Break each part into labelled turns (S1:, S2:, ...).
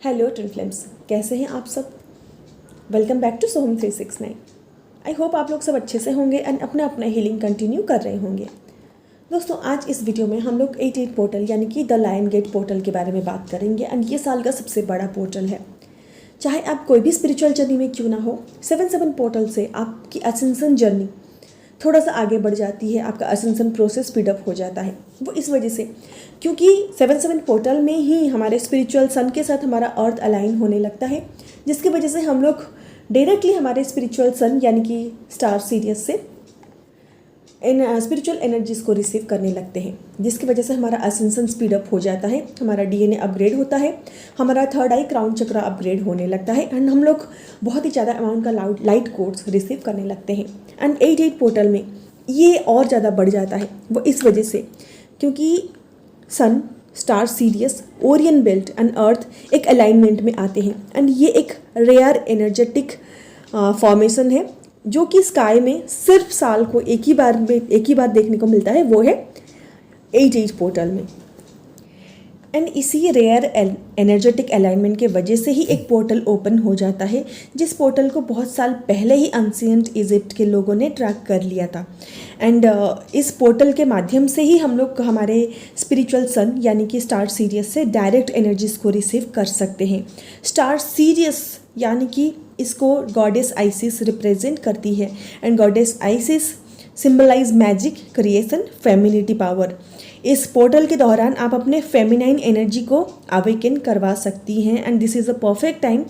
S1: Hello twin flames, कैसे हैं आप सब। Welcome back to Soham 369। I hope आप लोग सब अच्छे से होंगे एंड अपना अपना हीलिंग कंटिन्यू कर रहे होंगे। दोस्तों, आज इस वीडियो में हम लोग 88 पोर्टल यानी कि द लायन गेट पोर्टल के बारे में बात करेंगे एंड ये साल का सबसे बड़ा पोर्टल है। चाहे आप कोई भी स्पिरिचुअल जर्नी में क्यों ना हो, 7 पोर्टल से आपकी असेंशन जर्नी थोड़ा सा आगे बढ़ जाती है, आपका असेंशन प्रोसेस स्पीडअप हो जाता है। वो इस वजह से क्योंकि 7 पोर्टल में ही हमारे स्पिरिचुअल सन के साथ हमारा अर्थ अलाइन होने लगता है, जिसकी वजह से हम लोग डायरेक्टली हमारे स्पिरिचुअल सन यानी कि स्टार सीरियस से स्पिरिचुअल एनर्जीज को रिसीव करने लगते हैं, जिसकी वजह से हमारा असेंशन स्पीडअप हो जाता है, हमारा डीएनए अपग्रेड होता है, हमारा थर्ड आई क्राउन चक्र अपग्रेड होने लगता है एंड हम लोग बहुत ही ज़्यादा अमाउंट का लाइट कोड्स रिसीव करने लगते हैं। एंड 88 पोर्टल में ये और ज़्यादा बढ़ जाता है। वो इस वजह से क्योंकि sun, star Sirius, Orion belt and earth एक अलाइनमेंट में आते हैं एंड ये एक रेयर एनर्जेटिक फॉर्मेशन है जो कि स्काई में सिर्फ साल को एक ही बार देखने को मिलता है, वो है 88 पोर्टल में। एंड इसी रेयर एनर्जेटिक अलाइनमेंट के वजह से ही एक पोर्टल ओपन हो जाता है, जिस पोर्टल को बहुत साल पहले ही एंशिएंट इजिप्ट के लोगों ने ट्रैक कर लिया था। एंड इस पोर्टल के माध्यम से ही हम लोग हमारे स्पिरिचुअल सन यानी कि स्टार सीरियस से डायरेक्ट एनर्जीज को रिसीव कर सकते हैं। स्टार सीरियस यानी कि इसको गॉडेस आइसिस रिप्रेजेंट करती है and goddess Isis symbolize magic, creation, femininity power. इस पोर्टल के दौरान आप अपने फेमिनाइन एनर्जी को अवेकन करवा सकती हैं and this is a perfect time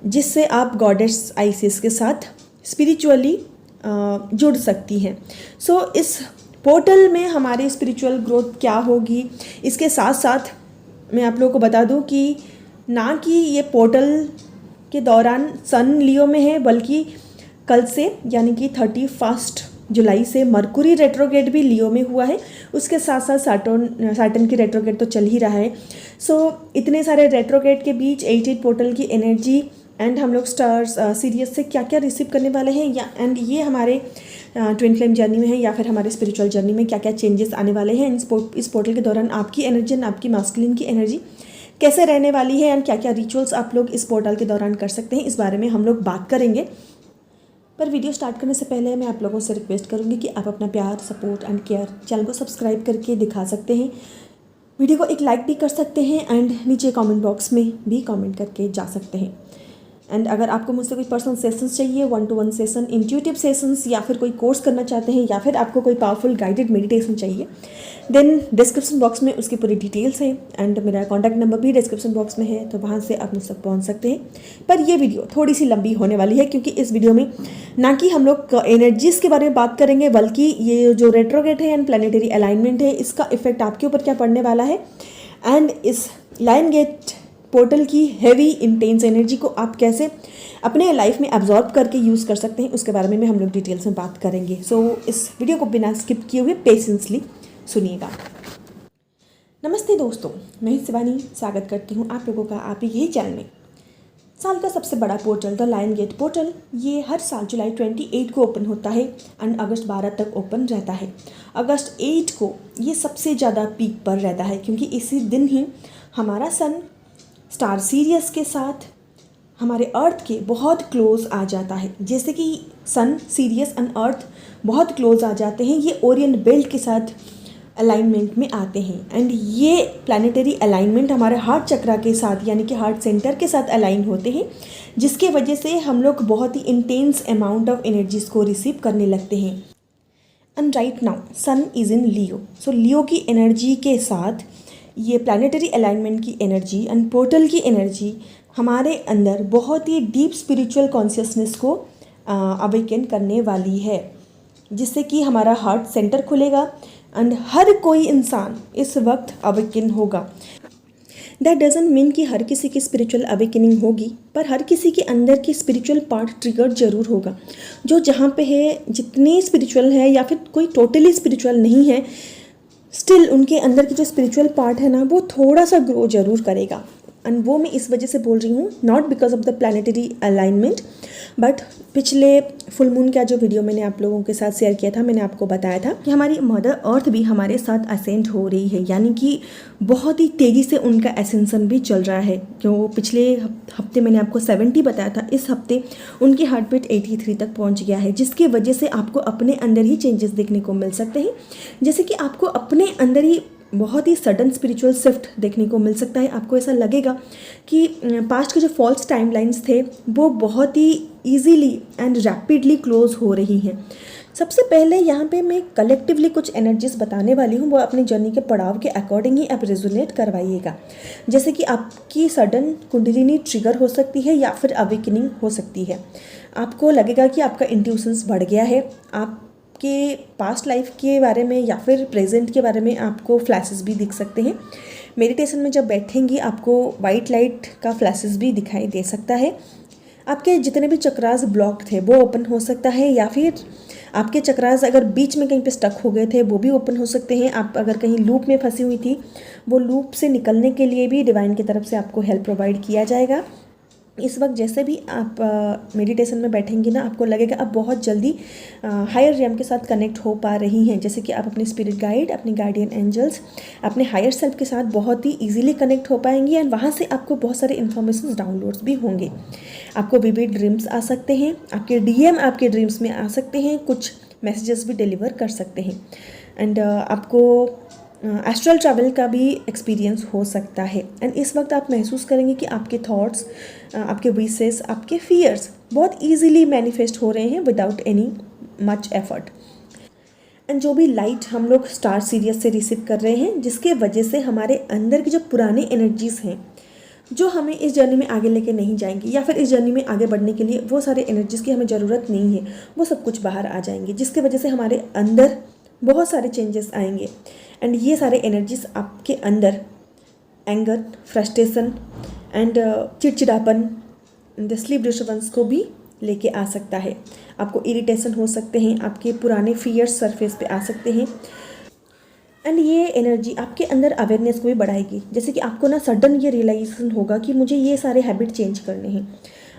S1: जिससे आप गॉडेस आइसिस के साथ स्पिरिचुअली जुड़ सकती हैं। सो इस पोर्टल में हमारी स्पिरिचुअल ग्रोथ क्या होगी, इसके साथ साथ मैं आप लोगों को बता दूं कि ना कि ये पोर्टल के दौरान सन लियो में है, बल्कि कल से यानी कि 31 जुलाई से मरकुरी रेट्रोगेट भी लियो में हुआ है। उसके साथ साथ सैटर्न की रेट्रोगेट तो चल ही रहा है। सो इतने सारे रेट्रोगेट के बीच 88 पोर्टल की एनर्जी एंड हम लोग स्टार्स सीरियस से क्या क्या रिसीव करने वाले हैं या एंड ये हमारे ट्विन फ्लेम जर्नी में है या फिर हमारे स्पिरिचुअल जर्नी में क्या क्या चेंजेस आने वाले हैं। इस पोर्टल के दौरान आपकी एनर्जी एंड आपकी मास्कुलिन की एनर्जी कैसे रहने वाली है एंड क्या क्या रिचुअल्स आप लोग इस पोर्टल के दौरान कर सकते हैं, इस बारे में हम लोग बात करेंगे। पर वीडियो स्टार्ट करने से पहले मैं आप लोगों से रिक्वेस्ट करूंगी कि आप अपना प्यार, सपोर्ट एंड केयर चैनल को सब्सक्राइब करके दिखा सकते हैं, वीडियो को एक लाइक भी कर सकते हैं एंड नीचे कमेंट बॉक्स में भी कमेंट करके जा सकते हैं। एंड अगर आपको मुझसे कोई पर्सनल सेशंस चाहिए, 1-to-1 सेशन, इंट्यूटिव सेशंस, या फिर कोई कोर्स करना चाहते हैं या फिर आपको कोई पावरफुल गाइडेड मेडिटेशन चाहिए, देन डिस्क्रिप्शन बॉक्स में उसकी पूरी डिटेल्स हैं एंड मेरा कॉन्टैक्ट नंबर भी डिस्क्रिप्शन बॉक्स में है, तो वहाँ से आप मुझ तक पहुँच सकते हैं। पर ये वीडियो थोड़ी सी लंबी होने वाली है क्योंकि इस वीडियो में ना कि हम लोग एनर्जीज़ के बारे में बात करेंगे, बल्कि ये जो रेट्रोगेट है एंड प्लानिटरी अलाइनमेंट है, इसका इफेक्ट आपके ऊपर क्या पड़ने वाला है एंड इस लायन गेट पोर्टल की हैवी इंटेंस एनर्जी को आप कैसे अपने लाइफ में एब्जॉर्ब करके यूज़ कर सकते हैं, उसके बारे में हम लोग डिटेल्स में बात करेंगे। सो इस वीडियो को बिना स्किप किए हुए पेशेंसली सुनिएगा। नमस्ते दोस्तों, मैं शिवानी स्वागत करती हूँ आप लोगों का आप ही यही चैनल में। साल का सबसे बड़ा portal the lion gate portal ये हर साल जुलाई 28 को ओपन होता है एंड अगस्त 12 तक ओपन रहता है। अगस्त 8 को ये सबसे ज़्यादा पीक पर रहता है क्योंकि इसी दिन ही हमारा सन स्टार सीरियस के साथ हमारे अर्थ के बहुत क्लोज आ जाता है। जैसे कि सन, सीरियस एंड अर्थ बहुत क्लोज आ जाते हैं, ये ओरियन बेल्ट के साथ अलाइनमेंट में आते हैं एंड ये प्लानिटरी अलाइनमेंट हमारे हार्ट चक्रा के साथ यानी कि हार्ट सेंटर के साथ अलाइन होते हैं, जिसके वजह से हम लोग बहुत ही इंटेंस अमाउंट ऑफ एनर्जीज को रिसीव करने लगते हैं। And right now sun is in Leo, so Leo की एनर्जी के साथ ये प्लानिटरी अलाइनमेंट की एनर्जी एंड पोर्टल की एनर्जी हमारे अंदर बहुत ही डीप स्पिरिचुअल कॉन्शियसनेस को अवेकन करने वाली है, जिससे कि हमारा हार्ट सेंटर खुलेगा एंड हर कोई इंसान इस वक्त अवेकन होगा। दैट डजंट मीन कि हर किसी की स्पिरिचुअल अवेकनिंग होगी, पर हर किसी के अंदर की स्पिरिचुअल पार्ट ट्रिगर जरूर होगा। जो जहाँ पे है, जितनी स्पिरिचुअल है या फिर कोई टोटली स्पिरिचुअल नहीं है, स्टिल उनके अंदर की जो स्पिरिचुअल पार्ट है ना, वो थोड़ा सा ग्रो जरूर करेगा। एंड वो मैं इस वजह से बोल रही हूँ, not because of the planetary alignment, but पिछले फुल मून का जो वीडियो मैंने आप लोगों के साथ शेयर किया था, मैंने आपको बताया था कि हमारी मदर अर्थ भी हमारे साथ असेंड हो रही है, यानी कि बहुत ही तेज़ी से उनका एसेंसन भी चल रहा है। क्यों पिछले हफ्ते मैंने आपको 70 बताया था, इस हफ्ते उनकी हार्ट बीट 83 तक पहुंच गया है, जिसकी वजह से आपको अपने अंदर ही चेंजेस देखने को मिल सकते हैं। जैसे कि आपको अपने अंदर ही बहुत ही सडन स्पिरिचुअल शिफ्ट देखने को मिल सकता है। आपको ऐसा लगेगा कि पास्ट के जो फॉल्स टाइमलाइंस थे वो बहुत ही ईजीली एंड रैपिडली क्लोज हो रही हैं। सबसे पहले यहाँ पे मैं कलेक्टिवली कुछ एनर्जीज बताने वाली हूँ, वो अपनी जर्नी के पड़ाव के अकॉर्डिंग ही आप रेजोनेट करवाइएगा। जैसे कि आपकी सडन कुंडलिनी ट्रिगर हो सकती है या फिर अवेकनिंग हो सकती है। आपको लगेगा कि आपका इंट्यूशंस बढ़ गया है, आपके पास्ट लाइफ के बारे में या फिर प्रेजेंट के बारे में आपको फ्लैशेस भी दिख सकते हैं। मेडिटेशन में जब बैठेंगी आपको वाइट लाइट का फ्लैशेस भी दिखाई दे सकता है। आपके जितने भी चक्रास ब्लॉक्ड थे वो ओपन हो सकता है, या फिर आपके चक्रास अगर बीच में कहीं पे स्टक हो गए थे वो भी ओपन हो सकते हैं। आप अगर कहीं लूप में फंसी हुई थी, वो लूप से निकलने के लिए भी डिवाइन की तरफ से आपको हेल्प प्रोवाइड किया जाएगा। इस वक्त जैसे भी आप मेडिटेशन में बैठेंगी ना, आपको लगेगा आप बहुत जल्दी हायर रियम के साथ कनेक्ट हो पा रही हैं। जैसे कि आप अपने स्पिरिट गाइड, अपने गार्डियन एंजल्स, अपने हायर सेल्फ के साथ बहुत ही इजीली कनेक्ट हो पाएंगी, एंड वहाँ से आपको बहुत सारे इन्फॉर्मेशन डाउनलोड्स भी होंगे। आपको विविड ड्रीम्स आ सकते हैं, आपके डीएम आपके ड्रीम्स में आ सकते हैं, कुछ मैसेजेस भी डिलीवर कर सकते हैं, एंड आपको एस्ट्रल ट्रैवल का भी एक्सपीरियंस हो सकता है। एंड इस वक्त आप महसूस करेंगे कि आपके थॉट्स, आपके विशेस, आपके फियर्स बहुत इजीली मैनिफेस्ट हो रहे हैं without any much effort. And जो भी लाइट हम लोग स्टार सीरियस से रिसीव कर रहे हैं, जिसके वजह से हमारे अंदर की जो पुराने एनर्जीज़ हैं जो हमें इस जर्नी में आगे लेके नहीं जाएंगी, या फिर इस जर्नी में आगे बढ़ने के लिए वो सारे एनर्जीज़ की हमें ज़रूरत नहीं है, वो सब कुछ बाहर आ जाएंगे, जिसके वजह से हमारे अंदर बहुत सारे चेंजेस आएंगे। एंड ये सारे एनर्जीज आपके अंदर एंगर, फ्रस्ट्रेशन एंड चिड़चिड़ापन, स्लीप डिस्टर्बेंस को भी लेके आ सकता है। आपको इरिटेशन हो सकते हैं, आपके पुराने फियर्स सरफेस पे आ सकते हैं, एंड ये एनर्जी आपके अंदर अवेयरनेस को भी बढ़ाएगी। जैसे कि आपको ना सडन ये रियलाइजेशन होगा कि मुझे ये सारे हैबिट चेंज करने हैं।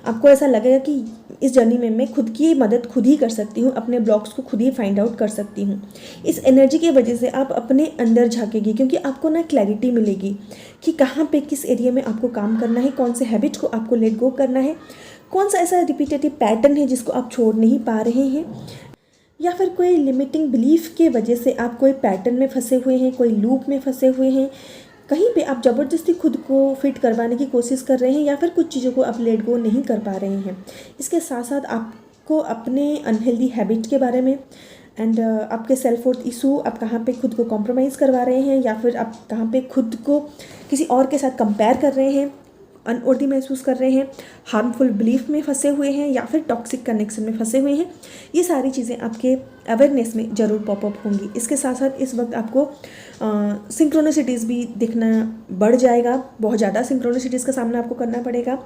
S1: आपको ऐसा लगेगा कि इस जर्नी में मैं खुद की मदद खुद ही कर सकती हूँ, अपने ब्लॉक्स को खुद ही फाइंड आउट कर सकती हूँ। इस एनर्जी की वजह से आप अपने अंदर झांकेगी, क्योंकि आपको ना क्लैरिटी मिलेगी कि कहाँ पे किस एरिया में आपको काम करना है, कौन से हैबिट को आपको लेट गो करना है, कौन सा ऐसा रिपीटेटिव पैटर्न है जिसको आप छोड़ नहीं पा रहे हैं, या फिर कोई लिमिटिंग बिलीफ के वजह से आप कोई पैटर्न में फंसे हुए हैं, कोई लूप में फंसे हुए हैं, कहीं पे आप ज़बरदस्ती खुद को फिट करवाने की कोशिश कर रहे हैं, या फिर कुछ चीज़ों को आप लेट गो नहीं कर पा रहे हैं। इसके साथ साथ आपको अपने अनहेल्दी हैबिट के बारे में एंड आपके सेल्फ वर्थ इशू, आप कहाँ पे खुद को कॉम्प्रोमाइज़ करवा रहे हैं, या फिर आप कहाँ पे खुद को किसी और के साथ कंपेयर कर रहे हैं, अनवर्दी महसूस कर रहे हैं, हार्मफुल बिलीफ में फंसे हुए हैं, या फिर टॉक्सिक कनेक्शन में फंसे हुए हैं, ये सारी चीज़ें आपके अवेयरनेस में ज़रूर पॉपअप होंगी। इसके साथ साथ इस वक्त आपको सिंक्रोनिसिटीज़ भी दिखना बढ़ जाएगा, बहुत ज़्यादा सिंक्रोनिसिटीज़ का सामना आपको करना पड़ेगा।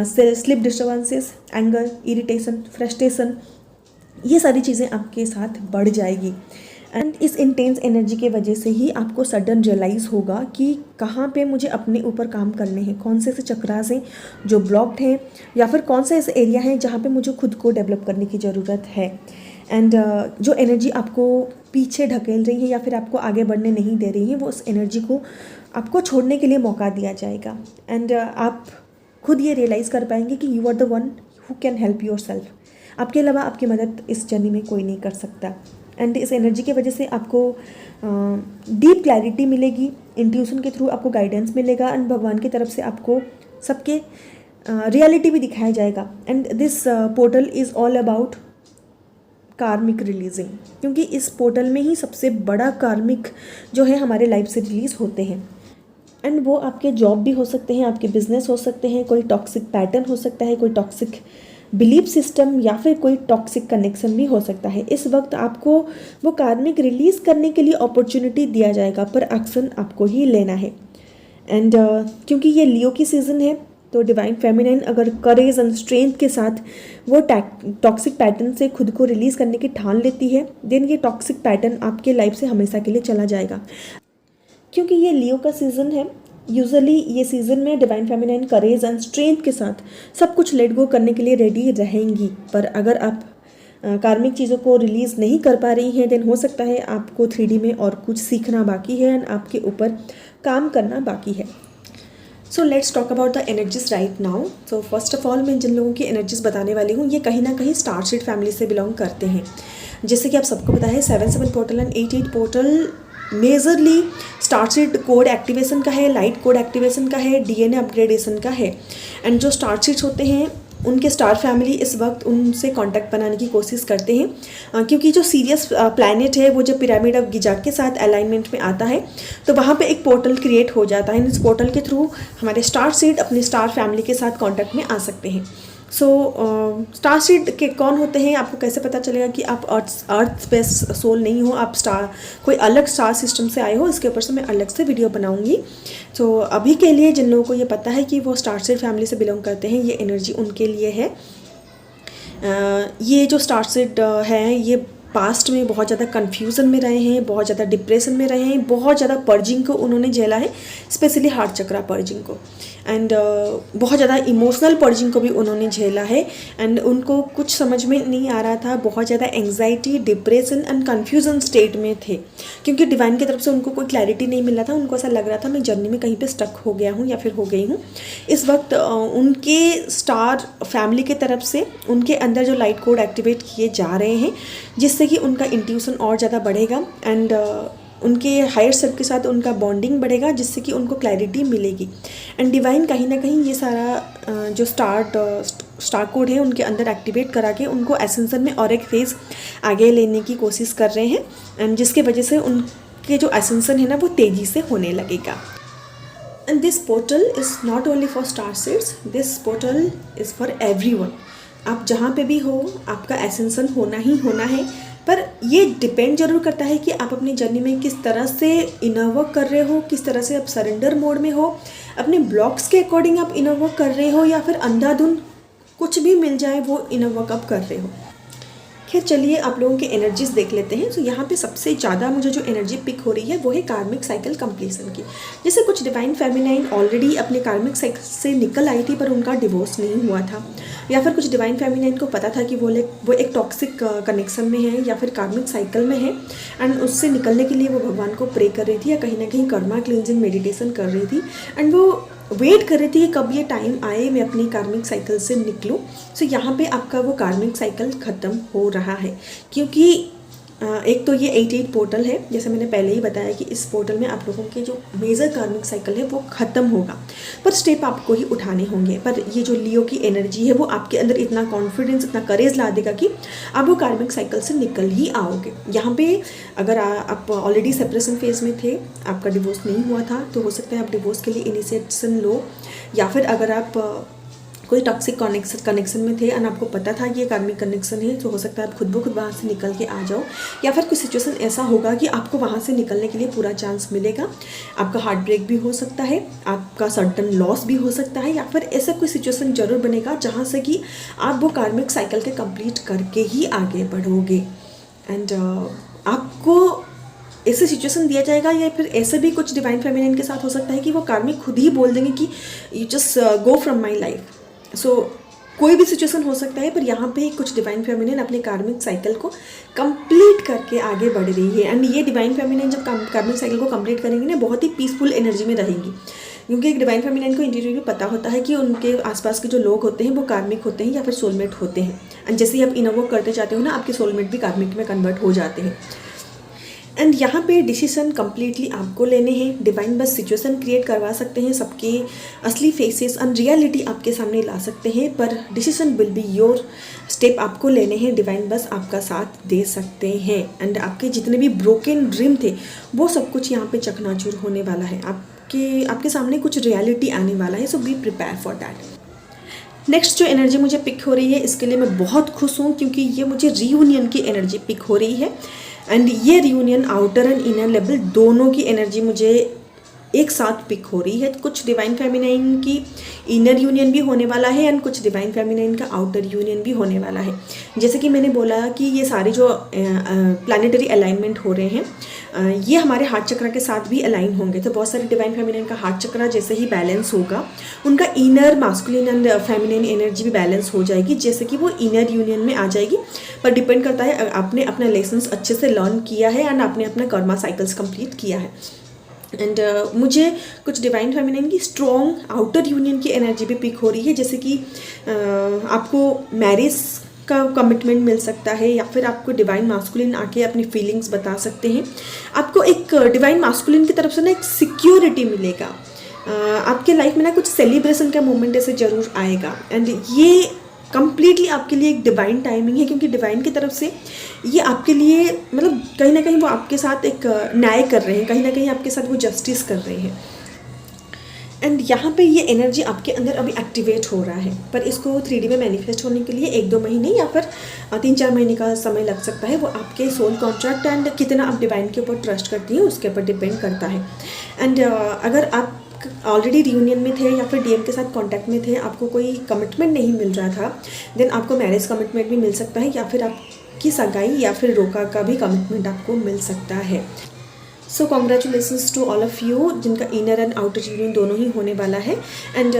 S1: Sleep disturbances, anger, irritation, frustration, ये सारी चीज़ें आपके साथ बढ़ जाएगी। एंड इस इंटेंस एनर्जी के वजह से ही आपको सडन रियलाइज़ होगा कि कहाँ पे मुझे अपने ऊपर काम करने हैं, कौन से ऐसे चक्रास हैं जो ब्लॉक्ड हैं, या फिर कौन सा ऐसा एरिया है जहाँ पे मुझे खुद को डेवलप करने की ज़रूरत है। एंड जो एनर्जी आपको पीछे ढकेल रही है या फिर आपको आगे बढ़ने नहीं दे रही है, वो उस एनर्जी को आपको छोड़ने के लिए मौका दिया जाएगा। एंड आप खुद ये रियलाइज़ कर पाएंगे कि you are the one who can help yourself. आपके अलावा आपकी मदद इस जर्नी में कोई नहीं कर सकता। एंड इस एनर्जी की वजह से आपको डीप क्लैरिटी मिलेगी, इंट्यूशन के थ्रू आपको गाइडेंस मिलेगा, एंड भगवान की तरफ से आपको सबके रियलिटी भी दिखाया जाएगा। And this portal is all about कार्मिक रिलीजिंग, क्योंकि इस पोर्टल में ही सबसे बड़ा कार्मिक जो है हमारे लाइफ से रिलीज़ होते हैं। एंड वो आपके जॉब भी हो सकते हैं, आपके बिजनेस हो सकते हैं, कोई टॉक्सिक पैटर्न हो सकता है, कोई टॉक्सिक बिलीफ सिस्टम, या फिर कोई टॉक्सिक कनेक्शन भी हो सकता है। इस वक्त आपको वो कार्मिक रिलीज़ करने के लिए अपॉर्चुनिटी दिया जाएगा, पर एक्शन आपको ही लेना है। एंड क्योंकि ये लियो की सीज़न है, तो डिवाइन फेमिनाइन अगर करेज एंड स्ट्रेंथ के साथ वो टॉक्सिक पैटर्न से खुद को रिलीज़ करने की ठान लेती है, देन ये टॉक्सिक पैटर्न आपके लाइफ से हमेशा के लिए चला जाएगा। क्योंकि ये लियो का सीज़न है, यूजुअली ये सीज़न में divine feminine courage and strength के साथ सब कुछ लेट गो करने के लिए रेडी रहेंगी। पर अगर आप कार्मिक चीज़ों को रिलीज़ नहीं कर पा रही हैं, देन हो सकता है आपको 3D में और कुछ सीखना बाकी है एंड आपके ऊपर काम करना बाकी है। सो let's talk about the energies right now. So first of all मैं जिन लोगों की एनर्जीज बताने वाली हूँ ये कहीं ना कहीं स्टार सीड फैमिली से बिलोंग करते हैं। जैसे कि आप सबको पता है 7-7 portal and 8-8 portal majorly star seed code activation का है, लाइट कोड एक्टिवेशन का है, DNA अपग्रेडेशन का है। एंड जो स्टार सीड्स होते हैं उनके स्टार फैमिली इस वक्त उनसे कांटेक्ट बनाने की कोशिश करते हैं, क्योंकि जो सीरियस प्लैनेट है वो जब पिरामिड ऑफ गिजा के साथ अलाइनमेंट में आता है तो वहाँ पे एक पोर्टल क्रिएट हो जाता है। इस पोर्टल के थ्रू हमारे स्टार सीड अपने स्टार फैमिली के साथ कांटेक्ट में आ सकते हैं। सो स्टार सीड के कौन होते हैं, आपको कैसे पता चलेगा कि आप अर्थ बेस्ड सोल नहीं हो, आप कोई अलग स्टार सिस्टम से आए हो, इसके ऊपर से मैं अलग से वीडियो बनाऊंगी। तो अभी के लिए जिन लोगों को ये पता है कि वो स्टार सीड फैमिली से बिलोंग करते हैं, ये एनर्जी उनके लिए है। ये जो स्टार सीड है ये पास्ट में बहुत ज़्यादा कन्फ्यूज़न में रहे हैं, बहुत ज़्यादा डिप्रेशन में रहे हैं, बहुत ज़्यादा पर्जिंग को उन्होंने झेला है, स्पेशली हार्ट चक्रा पर्जिंग को। एंड बहुत ज़्यादा इमोशनल पर्जिंग को भी उन्होंने झेला है। एंड उनको कुछ समझ में नहीं आ रहा था, बहुत ज़्यादा anxiety, depression and confusion state में थे, क्योंकि डिवाइन की तरफ से उनको कोई क्लैरिटी नहीं मिल रहा था। उनको ऐसा लग रहा था मैं जर्नी में कहीं पे स्टक हो गया हूँ या फिर हो गई हूँ। इस वक्त उनके स्टार फैमिली की तरफ से उनके अंदर जो लाइट कोड एक्टिवेट किए जा रहे हैं, जिससे कि उनका इंट्यूशन और ज़्यादा बढ़ेगा एंड उनके हायर सेल्फ के साथ उनका बॉन्डिंग बढ़ेगा, जिससे कि उनको क्लैरिटी मिलेगी। एंड डिवाइन कहीं ना कहीं ये सारा जो स्टार कोड है उनके अंदर एक्टिवेट करा के उनको एसेंशन में और एक फेज़ आगे लेने की कोशिश कर रहे हैं, एंड जिसके वजह से उनके जो एसेंशन है ना वो तेज़ी से होने लगेगा। And this portal is not only for star seeds, this portal is for everyone. आप जहाँ पे भी हो आपका एसेंशन होना ही होना है, पर ये डिपेंड जरूर करता है कि आप अपनी जर्नी में किस तरह से इनर वर्क कर रहे हो, किस तरह से आप सरेंडर मोड में हो, अपने ब्लॉक्स के अकॉर्डिंग आप इनर वर्क कर रहे हो या फिर अंधाधुंध कुछ भी मिल जाए वो इनर वर्क आप कर रहे हो। खैर चलिए आप लोगों के एनर्जीज देख लेते हैं। तो यहाँ पे सबसे ज़्यादा मुझे जो एनर्जी पिक हो रही है वो है कार्मिक साइकिल कंप्लीशन की। जैसे कुछ डिवाइन फेमिनाइन ऑलरेडी अपने कार्मिक साइकिल से निकल आई थी पर उनका डिवोर्स नहीं हुआ था, या फिर कुछ डिवाइन फेमिनाइन को पता था कि वो एक टॉक्सिक कनेक्शन में है या फिर कार्मिक साइकिल में है, एंड उससे निकलने के लिए वो भगवान को प्रे कर रही थी या कहीं ना कहीं कर्मा क्लींजिंग मेडिटेशन कर रही थी, एंड वो वेट कर रही थी कि कब ये टाइम आए मैं अपनी कार्मिक साइकिल से निकलूं। सो यहाँ पे आपका वो कार्मिक साइकिल ख़त्म हो रहा है, क्योंकि एक तो ये 8-8 पोर्टल है, जैसे मैंने पहले ही बताया कि इस पोर्टल में आप लोगों के जो मेजर कार्मिक साइकिल है वो ख़त्म होगा, पर स्टेप आपको ही उठाने होंगे। पर ये जो लियो की एनर्जी है वो आपके अंदर इतना कॉन्फिडेंस, इतना करेज ला देगा कि आप वो कार्मिक साइकिल से निकल ही आओगे। यहाँ पे अगर आप ऑलरेडी सेपरेशन फेज में थे, आपका डिवोर्स नहीं हुआ था, तो हो सकता है आप डिवोर्स के लिए इनिशिएशन लो, या फिर अगर आप कोई टॉक्सिक कनेक्शन में थे एंड आपको पता था कि ये कार्मिक कनेक्शन है, तो हो सकता है आप खुद ब खुद वहाँ से निकल के आ जाओ, या फिर कोई सिचुएशन ऐसा होगा कि आपको वहाँ से निकलने के लिए पूरा चांस मिलेगा। आपका हार्ट ब्रेक भी हो सकता है, आपका सर्टन लॉस भी हो सकता है, या फिर ऐसा कोई सिचुएशन जरूर बनेगा जहाँ से कि आप वो कार्मिक साइकिल के कंप्लीट करके ही आगे बढ़ोगे। एंड आपको ऐसे सिचुएशन दिया जाएगा, या फिर ऐसे भी कुछ डिवाइन फेमिनाइन के साथ हो सकता है कि वो कार्मिक खुद ही बोल देंगे कि you just go from my life. So कोई भी सिचुएशन हो सकता है, पर यहाँ पे कुछ डिवाइन फेमिनाइन अपने कार्मिक साइकिल को कंप्लीट करके आगे बढ़ रही है। एंड ये डिवाइन फेमिनाइन जब कार्मिक साइकिल को कंप्लीट करेंगे ना, बहुत ही पीसफुल एनर्जी में रहेंगी, क्योंकि एक डिवाइन फेमिनाइन को इंटीरियरली पता होता है कि उनके आसपास के जो लोग होते हैं वो कार्मिक होते हैं या फिर सोलमेट होते हैं। एंड जैसे ही आप इनर वर्क करते जाते हो ना, आपके सोलमेट भी कार्मिक में कन्वर्ट हो जाते हैं। एंड यहाँ पे डिसीजन कम्प्लीटली आपको लेने हैं। डिवाइन बस सिचुएशन क्रिएट करवा सकते हैं, सबके असली फेसेस एंड रियलिटी आपके सामने ला सकते हैं, पर decision will be your. Step आपको लेने हैं, डिवाइन बस आपका साथ दे सकते हैं। एंड आपके जितने भी ब्रोकन ड्रीम थे वो सब कुछ यहाँ पे चकनाचूर होने वाला है, आपके सामने कुछ रियलिटी आने वाला है। So be prepare for that. Next जो एनर्जी मुझे पिक हो रही है, इसके लिए मैं बहुत खुश हूँ, क्योंकि ये मुझे रीयूनियन की एनर्जी पिक हो रही है। एंड ये reunion outer and inner level दोनों की एनर्जी मुझे एक साथ पिक हो रही है। कुछ डिवाइन फेमिनाइन की इनर यूनियन भी होने वाला है एंड कुछ डिवाइन फेमिनाइन का आउटर यूनियन भी होने वाला है। जैसे कि मैंने बोला कि ये सारे जो प्लानिटरी अलाइनमेंट हो रहे हैं, ये हमारे हार्ट चक्र के साथ भी अलाइन होंगे। तो बहुत सारे डिवाइन फेमिनिन का हार्ट चक्र जैसे ही बैलेंस होगा, उनका inner masculine and feminine energy भी बैलेंस हो जाएगी, जैसे कि वो इनर यूनियन में आ जाएगी। पर डिपेंड करता है आपने अपना लेसन्स अच्छे से लर्न किया है एंड आपने अपना कर्मा साइकिल्स कंप्लीट किया है। एंड मुझे कुछ डिवाइन फेमिनिन की स्ट्रॉन्ग आउटर यूनियन की एनर्जी भी पिक हो रही है, जैसे कि आपको मैरिज का कमिटमेंट मिल सकता है, या फिर आपको डिवाइन मास्कुलिन आके अपनी फीलिंग्स बता सकते हैं। आपको एक डिवाइन मास्कुलिन की तरफ से ना एक सिक्योरिटी मिलेगा। आपके लाइफ में ना कुछ सेलिब्रेशन का मोमेंट ऐसे ज़रूर आएगा। एंड ये कम्प्लीटली आपके लिए एक डिवाइन टाइमिंग है, क्योंकि डिवाइन की तरफ से ये आपके लिए मतलब कहीं ना कहीं वो आपके साथ एक न्याय कर रहे हैं, कहीं ना कहीं आपके साथ वो जस्टिस कर रहे हैं। एंड यहाँ पे ये एनर्जी आपके अंदर अभी एक्टिवेट हो रहा है, पर इसको 3D में मैनिफेस्ट होने के लिए 1-2 महीने या फिर 3-4 महीने का समय लग सकता है। वो आपके सोल कॉन्ट्रैक्ट एंड कितना आप डिवाइन के ऊपर ट्रस्ट करती हैं उसके ऊपर डिपेंड करता है। एंड अगर आप ऑलरेडी रियूनियन में थे या फिर डीएम के साथ कांटेक्ट में थे, आपको कोई कमिटमेंट नहीं मिल रहा था, देन आपको मैरिज कमिटमेंट भी मिल सकता है, या फिर आपकी सगाई या फिर रोका का भी कमिटमेंट आपको मिल सकता है। So congratulations to all of you जिनका इनर एंड आउटर यूनियन दोनों ही होने वाला है। एंड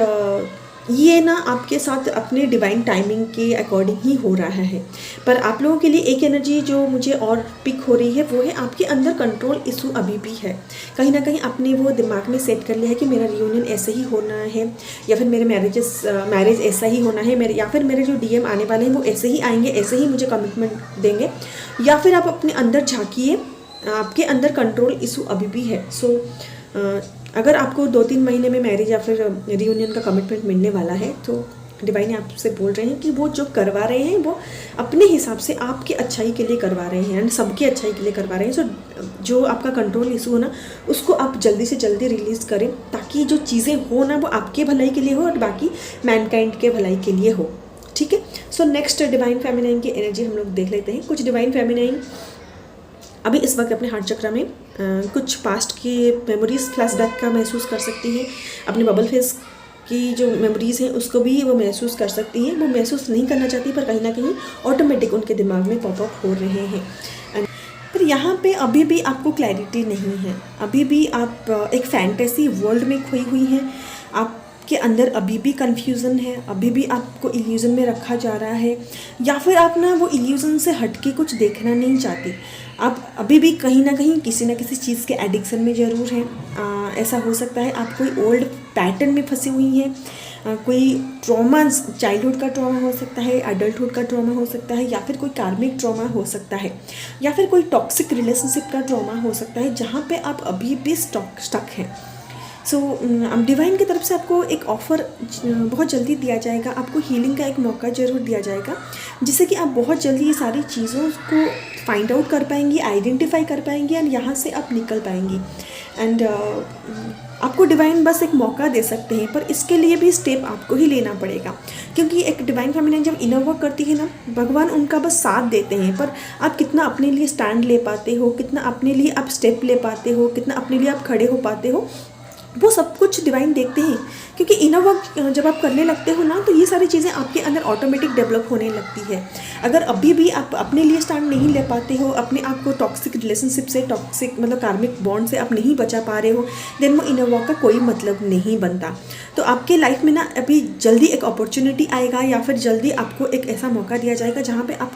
S1: ये ना आपके साथ अपने डिवाइन टाइमिंग के अकॉर्डिंग ही हो रहा है। पर आप लोगों के लिए एक एनर्जी जो मुझे और पिक हो रही है वो है आपके अंदर कंट्रोल इशू अभी भी है। कहीं ना कहीं आपने वो दिमाग में सेट कर लिया है कि मेरा रियूनियन ऐसे ही होना है, या फिर मेरे मैरिज ऐसा ही होना है, मेरे या फिर मेरे जो डीएम आने वाले हैं वो ऐसे ही आएंगे, ऐसे ही मुझे कमिटमेंट देंगे। या फिर आप अपने अंदर झांकिए, आपके अंदर कंट्रोल इशू अभी भी है। सो अगर आपको 2-3 महीने में मैरिज या फिर रियूनियन का कमिटमेंट मिलने वाला है, तो डिवाइन आपसे बोल रहे हैं कि वो जो करवा रहे हैं वो अपने हिसाब से आपकी अच्छाई के लिए करवा रहे हैं एंड सबकी अच्छाई के लिए करवा रहे हैं। सो जो आपका कंट्रोल इशू हो ना, उसको आप जल्दी से जल्दी रिलीज़ करें, ताकि जो चीज़ें हो ना वो आपके भलाई के लिए हो और बाकी मैनकाइंड के भलाई के लिए हो। ठीक है। सो नेक्स्ट डिवाइन फेमिनाइन की एनर्जी हम लोग देख लेते हैं। कुछ डिवाइन फेमिनाइन अभी इस वक्त अपने हार्ट चक्र में कुछ पास्ट की मेमोरीज फ्लैशबैक का महसूस कर सकती हैं। अपने बबल फेस की जो मेमोरीज़ हैं उसको भी वो महसूस कर सकती हैं। वो महसूस नहीं करना चाहती, पर कहीं ना कहीं ऑटोमेटिक उनके दिमाग में पॉपअप हो रहे हैं। पर यहाँ पे अभी भी आपको क्लैरिटी नहीं है, अभी भी आप एक फैंटेसी वर्ल्ड में खोई हुई हैं। आपके अंदर अभी भी कन्फ्यूज़न है, अभी भी आपको इल्यूज़न में रखा जा रहा है, या फिर आप ना वो इल्यूज़न से हट के कुछ देखना नहीं चाहती। आप अभी भी कहीं ना कहीं किसी न किसी चीज़ के एडिक्शन में ज़रूर हैं। ऐसा हो सकता है आप कोई ओल्ड पैटर्न में फंसी हुई हैं, कोई ट्रॉमा, चाइल्डहुड का ट्रॉमा हो सकता है, एडल्टहुड का ट्रॉमा हो सकता है, या फिर कोई कार्मिक ट्रॉमा हो सकता है, या फिर कोई टॉक्सिक रिलेशनशिप का ट्रॉमा हो सकता है, जहाँ पे आप अभी भी स्टक हैं। सो डिवाइन की तरफ से आपको एक ऑफ़र बहुत जल्दी दिया जाएगा, आपको हीलिंग का एक मौका ज़रूर दिया जाएगा, जिससे कि आप बहुत जल्दी ये सारी चीज़ों को फाइंड आउट कर पाएंगी, आइडेंटिफाई कर पाएंगी एंड यहाँ से आप निकल पाएंगी। एंड आपको डिवाइन बस एक मौका दे सकते हैं, पर इसके लिए भी स्टेप आपको ही लेना पड़ेगा, क्योंकि एक डिवाइन फेमिनाइन जब इनर वर्क करती है ना, भगवान उनका बस साथ देते हैं, पर आप कितना अपने लिए स्टैंड ले पाते हो, कितना अपने लिए आप स्टेप ले पाते हो, कितना अपने लिए आप खड़े हो पाते हो, वो सब कुछ डिवाइन देखते हैं। क्योंकि इनर वर्क जब आप करने लगते हो ना, तो ये सारी चीज़ें आपके अंदर ऑटोमेटिक डेवलप होने लगती है। अगर अभी भी आप अपने लिए स्टैंड नहीं ले पाते हो, अपने आप को टॉक्सिक रिलेशनशिप से, टॉक्सिक मतलब कार्मिक बॉन्ड से आप नहीं बचा पा रहे हो, देन वो इनर वर्क का कोई मतलब नहीं बनता। तो आपके लाइफ में ना अभी जल्दी एक अपॉर्चुनिटी आएगा, या फिर जल्दी आपको एक ऐसा मौका दिया जाएगा जहाँ पर आप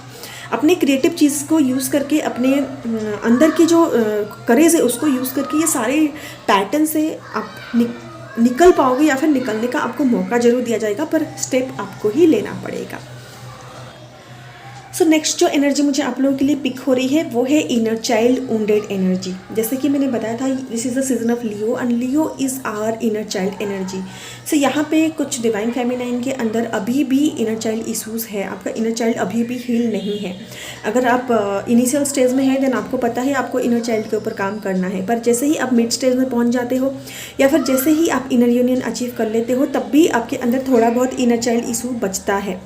S1: अपने क्रिएटिव चीज़ को यूज़ करके, अपने अंदर की जो करेज है उसको यूज़ करके ये सारे पैटर्न से आप निकल पाओगे, या फिर निकलने का आपको मौका ज़रूर दिया जाएगा, पर स्टेप आपको ही लेना पड़ेगा। सो नेक्स्ट जो एनर्जी मुझे आप लोगों के लिए पिक हो रही है वो है इनर चाइल्ड वुंडेड एनर्जी। जैसे कि मैंने बताया था, this is the season of Leo and Leo is our inner child energy. So यहाँ पे कुछ डिवाइन फेमिनाइन के अंदर अभी भी इनर चाइल्ड इशूज़ है, आपका इनर चाइल्ड अभी भी हील नहीं है। अगर आप इनिशियल स्टेज में हैं, देन आपको पता है आपको इनर चाइल्ड के ऊपर काम करना है, पर जैसे ही आप मिड स्टेज में पहुँच जाते हो, या फिर जैसे ही आप इनर यूनियन अचीव कर लेते हो, तब भी आपके अंदर थोड़ा बहुत इनर चाइल्ड इशू बचता है।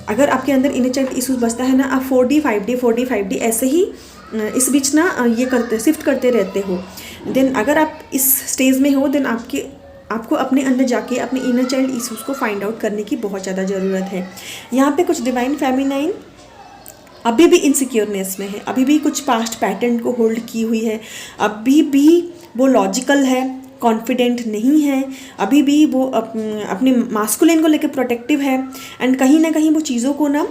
S1: अगर आपके अंदर इनर चाइल्ड इशू बचता है ना, आप 4D 5D 4D 5D ऐसे ही इस बीच ना ये शिफ्ट करते रहते हो। देन अगर आप इस स्टेज में हो, देन आपको अपने अंदर जाके अपने इनर चाइल्ड इशूज़ को फाइंड आउट करने की बहुत ज़्यादा ज़रूरत है। यहाँ पे कुछ डिवाइन फेमिनाइन अभी भी इनसिक्योरनेस में है, अभी भी कुछ पास्ट पैटर्न को होल्ड की हुई है, अभी भी वो लॉजिकल है, कॉन्फिडेंट नहीं है, अभी भी वो अपने मास्कुलिन को लेकर प्रोटेक्टिव है, एंड कहीं ना कहीं वो चीज़ों को ना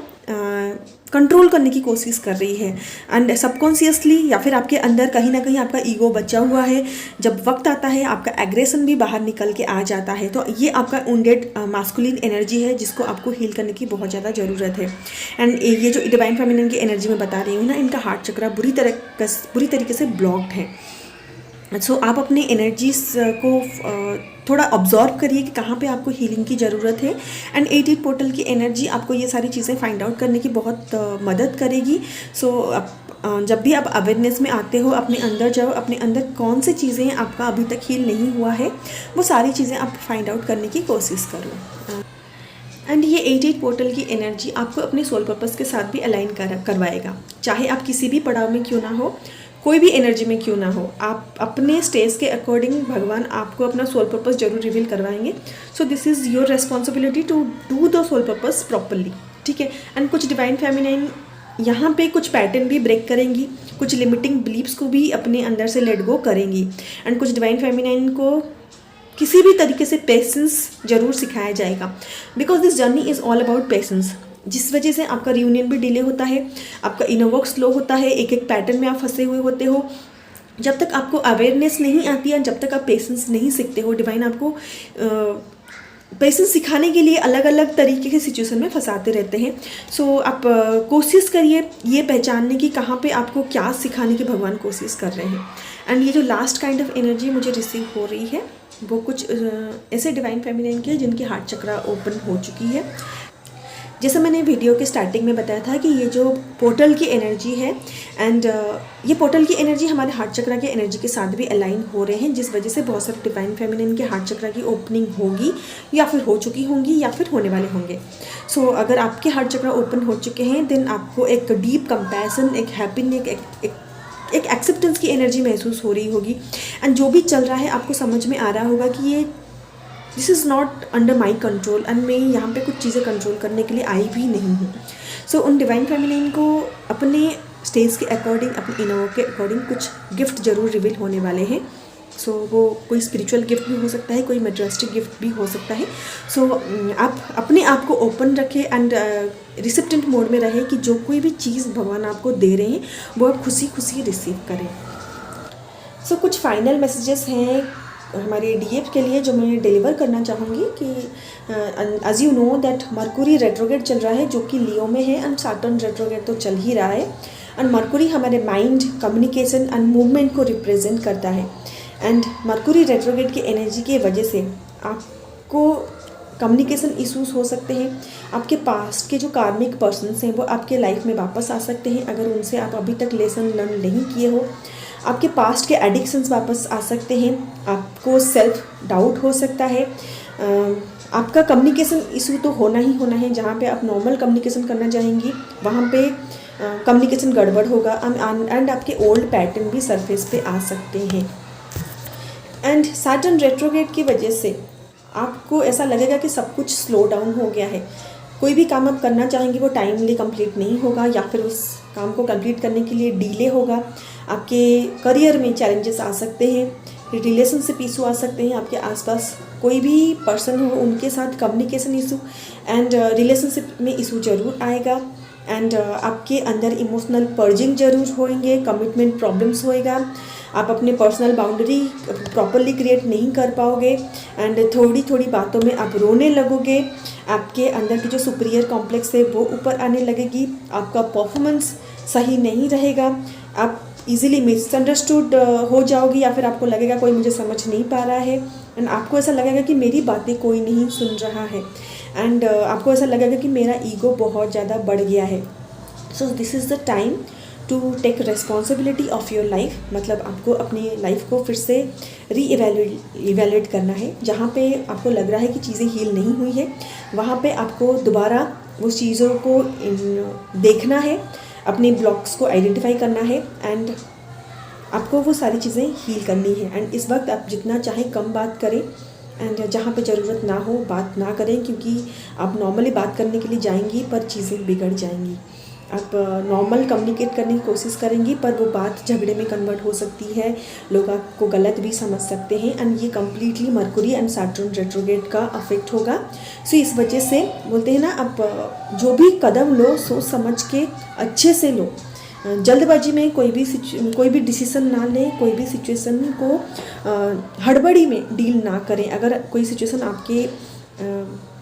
S1: कंट्रोल करने की कोशिश कर रही है, एंड सबकॉन्शियसली या फिर आपके अंदर कहीं ना कहीं आपका ईगो बचा हुआ है। जब वक्त आता है आपका एग्रेशन भी बाहर निकल के आ जाता है। तो ये आपका वुंडेड मास्कुलिन एनर्जी है जिसको आपको हील करने की बहुत ज़्यादा ज़रूरत है। एंड ये जो डिवाइन फेमिनिन की एनर्जी में बता रही हूँ ना, इनका हार्ट चक्र बुरी तरीके से ब्लॉक्ड है। सो आप अपने एनर्जीज को थोड़ा ऑब्जॉर्व करिए कि कहाँ पे आपको हीलिंग की ज़रूरत है। एंड 88 पोर्टल की एनर्जी आपको ये सारी चीज़ें फाइंड आउट करने की बहुत मदद करेगी। सो जब भी आप अवेयरनेस में आते हो, अपने अंदर जाओ, अपने अंदर कौन सी चीज़ें आपका अभी तक हील नहीं हुआ है वो सारी चीज़ें आप फाइंड आउट करने की कोशिश करो। एंड ये 88 पोर्टल की एनर्जी आपको अपने सोल पर्पस के साथ भी अलाइन करवाएगा। चाहे आप किसी भी पड़ाव में क्यों ना हो, कोई भी एनर्जी में क्यों ना हो, आप अपने स्टेज के अकॉर्डिंग भगवान आपको अपना सोल पर्पस जरूर रिवील करवाएंगे। So this is your responsibility to do the soul purpose properly, ठीक है। एंड कुछ डिवाइन फेमिनाइन यहाँ पे कुछ पैटर्न भी ब्रेक करेंगी, कुछ लिमिटिंग बिलीव्स को भी अपने अंदर से लेट गो करेंगी। एंड कुछ डिवाइन फेमिनाइन को किसी भी तरीके से पेशेंस जरूर सिखाया जाएगा, because this journey is all about patience. जिस वजह से आपका रियूनियन भी डिले होता है, आपका इनर वर्क स्लो होता है, एक एक पैटर्न में आप फंसे हुए होते हो। जब तक आपको अवेयरनेस नहीं आती है, जब तक आप पेशेंस नहीं सीखते हो, डिवाइन आपको पेशेंस सिखाने के लिए अलग अलग तरीके के सिचुएशन में फंसाते रहते हैं। सो आप कोशिश करिए ये पहचानने की कहाँ पे आपको क्या सिखाने की भगवान कोशिश कर रहे हैं। एंड ये जो लास्ट काइंड ऑफ एनर्जी मुझे रिसीव हो रही है वो कुछ ऐसे डिवाइन फेमिनाइन के जिनकी हार्ट चक्र ओपन हो चुकी है। जैसे मैंने वीडियो के स्टार्टिंग में बताया था कि ये जो पोर्टल की एनर्जी है, एंड ये पोर्टल की एनर्जी हमारे हार्ट चक्र की एनर्जी के साथ भी अलाइन हो रहे हैं, जिस वजह से बहुत सारे डिवाइन फेमिनिन के हार्ट चक्र की ओपनिंग होगी, या फिर हो चुकी होंगी, या फिर होने वाले होंगे। सो अगर आपके हार्ट चक्र ओपन हो चुके हैं, देन आपको एक डीप कंपैशन, एक हैप्पीनेस, एक एक्सेप्टेंस की एनर्जी महसूस हो रही होगी। एंड जो भी चल रहा है आपको समझ में आ रहा होगा कि ये this is not under my control, and मैं यहाँ पे कुछ चीज़ें कंट्रोल करने के लिए आई भी नहीं हूँ। सो उन डिवाइन फेमिनाइन को अपने स्टेज के अकॉर्डिंग, अपने इनर के अकॉर्डिंग कुछ गिफ्ट जरूर रिवील होने वाले हैं। सो वो कोई स्पिरिचुअल गिफ्ट भी हो सकता है, कोई मटेरियलिस्टिक गिफ्ट भी हो सकता है। सो आप अपने आप को ओपन रखें एंड रिसेप्टेंट मोड में रहे कि जो कोई भी चीज़ भगवान आपको दे रहे हैं वो आप खुशी खुशी रिसीव करें। सो कुछ फाइनल मैसेजेस हैं हमारे डीएफ के लिए जो मैं डिलीवर करना चाहूँगी कि as you know that Mercury retrograde चल रहा है जो कि लियो में है, एंड सैटर्न रेट्रोगेट तो चल ही रहा है। एंड मरकुरी हमारे माइंड, कम्युनिकेशन एंड मूवमेंट को रिप्रेजेंट करता है। एंड मरकुरी रेट्रोगेट की एनर्जी की वजह से आपको कम्युनिकेशन इश्यूज हो सकते हैं। आपके पास्ट के जो कार्मिक पर्सन्स हैं वो आपके लाइफ में वापस आ सकते हैं अगर उनसे आप अभी तक लेसन लर्न नहीं किए हो। आपके पास्ट के एडिक्शंस वापस आ सकते हैं, आपको सेल्फ डाउट हो सकता है, आपका कम्युनिकेशन इशू तो होना ही होना है। जहाँ पे आप नॉर्मल कम्युनिकेशन करना चाहेंगी वहाँ पे कम्युनिकेशन गड़बड़ होगा, एंड आपके ओल्ड पैटर्न भी सरफेस पे आ सकते हैं। एंड सैटर्न रेट्रोगेट की वजह से आपको ऐसा लगेगा कि सब कुछ स्लो डाउन हो गया है। कोई भी काम आप करना चाहेंगे वो टाइमली कंप्लीट नहीं होगा, या फिर उस काम को कंप्लीट करने के लिए डिले होगा। आपके करियर में चैलेंजेस आ सकते हैं, रिलेशनशिप इशू आ सकते हैं। आपके आसपास कोई भी पर्सन हो उनके साथ कम्युनिकेशन इशू एंड रिलेशनशिप में इशू जरूर आएगा। एंड आपके अंदर इमोशनल पर्जिंग जरूर होंगे, कमिटमेंट प्रॉब्लम्स होएगा, आप अपने पर्सनल बाउंड्री प्रॉपरली क्रिएट नहीं कर पाओगे, एंड थोड़ी थोड़ी बातों में आप रोने लगोगे। आपके अंदर की जो सुपीरियर कॉम्प्लेक्स है वो ऊपर आने लगेगी, आपका परफॉर्मेंस सही नहीं रहेगा, आप इजीली मिसअंडरस्टूड हो जाओगी, या फिर आपको लगेगा कोई मुझे समझ नहीं पा रहा है, एंड आपको ऐसा लगेगा कि मेरी बातें कोई नहीं सुन रहा है, एंड आपको ऐसा लगेगा कि मेरा ईगो बहुत ज़्यादा बढ़ गया है। So this is the time to take responsibility of your life. मतलब आपको अपनी लाइफ को फिर से इवेल्युएट करना है। जहाँ पे आपको लग रहा है कि चीज़ें हील नहीं हुई है वहाँ पे आपको दोबारा वो चीज़ों को देखना है, अपने ब्लॉक्स को आइडेंटिफाई करना है, एंड आपको वो सारी चीज़ें हील करनी है। एंड इस वक्त आप जितना चाहें कम बात करें, एंड जहाँ पे ज़रूरत ना हो बात ना करें, क्योंकि आप नॉर्मली बात करने के लिए जाएंगी पर चीज़ें बिगड़ जाएंगी। आप नॉर्मल कम्युनिकेट करने की कोशिश करेंगी, पर वो बात झगड़े में कन्वर्ट हो सकती है, लोग आपको गलत भी समझ सकते हैं। एंड ये completely Mercury and Saturn retrograde का अफेक्ट होगा। सो इस वजह से बोलते हैं ना, आप जो भी कदम लो सोच समझ के अच्छे से लो। जल्दबाजी में कोई भी डिसीज़न ना लें, कोई भी सिचुएशन को हड़बड़ी में डील ना करें। अगर कोई सिचुएशन आपके